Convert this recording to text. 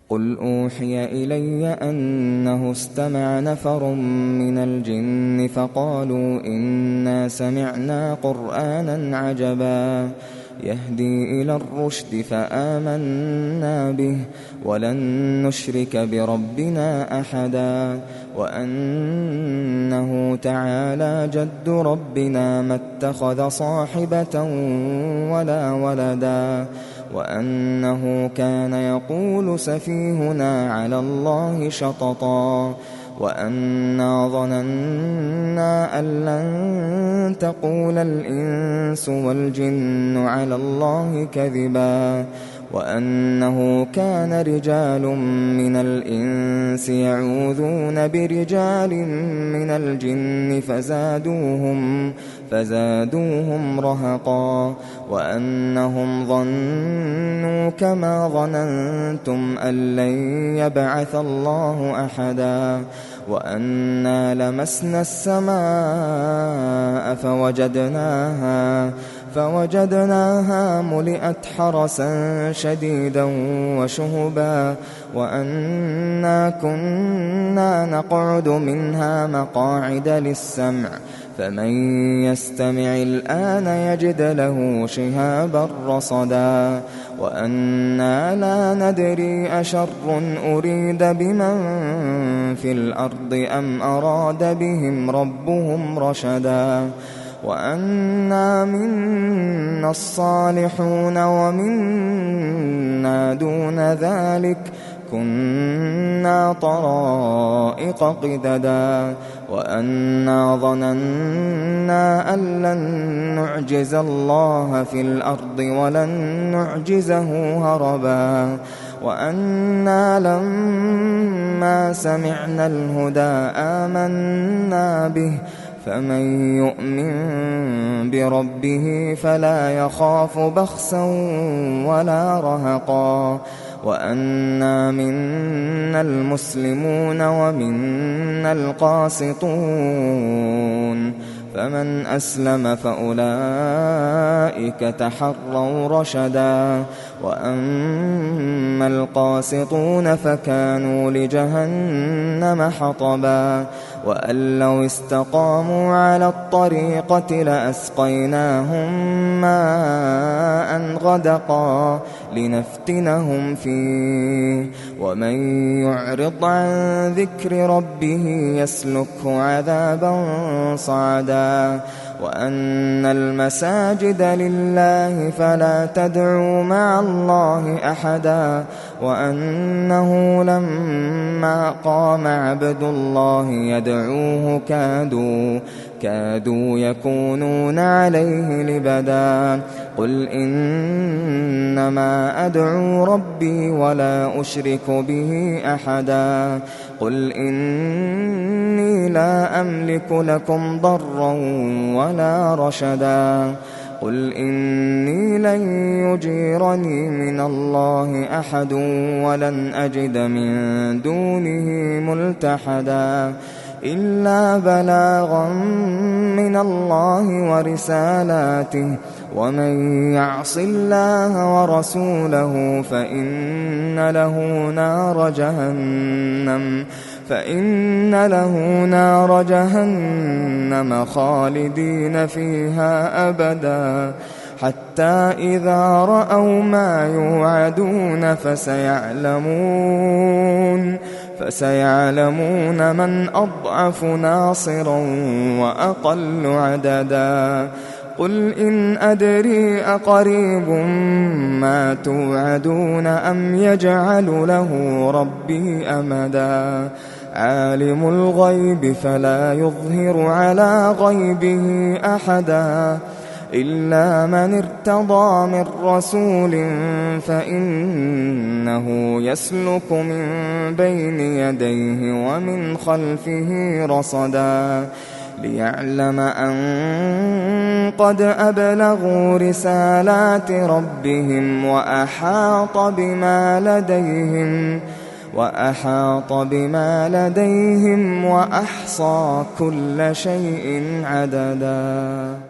قل أوحي إلي أنه استمع نفر من الجن فقالوا إنا سمعنا قرآنا عجبا يهدي إلى الرشد فآمنا به ولن نشرك بربنا أحدا وأنه تعالى جد ربنا ما اتخذ صاحبة ولا ولدا وأنه كان يقول سفيهنا على الله شططا وأنا ظننا أن لن تقول الإنس والجن على الله كذبا وأنه كان رجال من الإنس يعوذون برجال من الجن فزادوهم رهقا وأنهم ظنوا كما ظننتم أن لن يبعث الله أحدا وأنا لمسنا السماء فوجدناها ملئت حرسا شديدا وشهبا وأنا كنا نقعد منها مقاعد للسمع فمن يستمع الآن يجد له شهابا رصدا وأنا لا ندري أشر أريد بمن في الأرض أم أراد بهم ربهم رشدا وأنا منا الصالحون ومنا دون ذلك كنا طرائق قددا وأنا ظننا أن لن نعجز الله في الأرض ولن نعجزه هربا وأنا لما سمعنا الهدى آمنا به فمن يؤمن بربه فلا يخاف بخسا ولا رهقا وأنا منا المسلمون ومنا القاسطون فمن أسلم فأولئك تحروا رشدا وأما القاسطون فكانوا لجهنم حطبا وأن لو استقاموا على الطريقة لأسقيناهم ماء غدقا لنفتنهم فيه ومن يعرض عن ذكر ربه يسلكه عذابا صعدا وأن المساجد لله فلا تدعوا مع الله أحدا وأنه لما قام عبد الله يدعوه كادوا يكونون عليه لبدا قل إنما أدعو ربي ولا أشرك به أحدا قل إني لا أملك لكم ضرا ولا رشدا قل إني لن يجيرني من الله أحد ولن أجد من دونه ملتحدا إلا بلاغا من الله ورسالاته ومن يعص الله ورسوله فإن له نار جهنم خالدين فيها أبدا حتى إذا رأوا ما يوعدون فسيعلمون من أضعف ناصرا وأقل عددا قل إن أدري أقريب ما توعدون أم يجعل له ربي أمدا عالم الغيب فلا يظهر على غيبه أحدا إلا من ارتضى من رسول فإنه يسلك من بين يديه ومن خلفه رصدا ليعلم أن قد أبلغوا رسالات ربهم وأحاط بما لديهم وأحصى كل شيء عددا.